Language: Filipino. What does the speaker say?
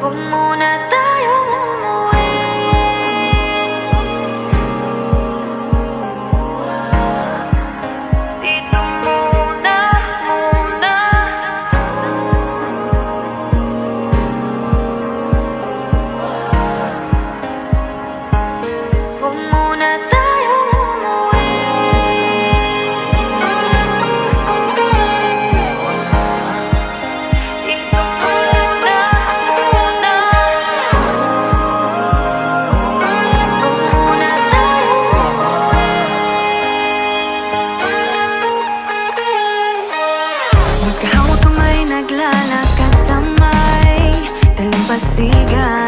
Huwag muna tayong umuwi. Dito muna, muna. Huwag muna tayong umuwi. Dito muna, muna. Huwag muna tayong umuwi. Magkahawak kamay, naglalakad sa may dalampasigan.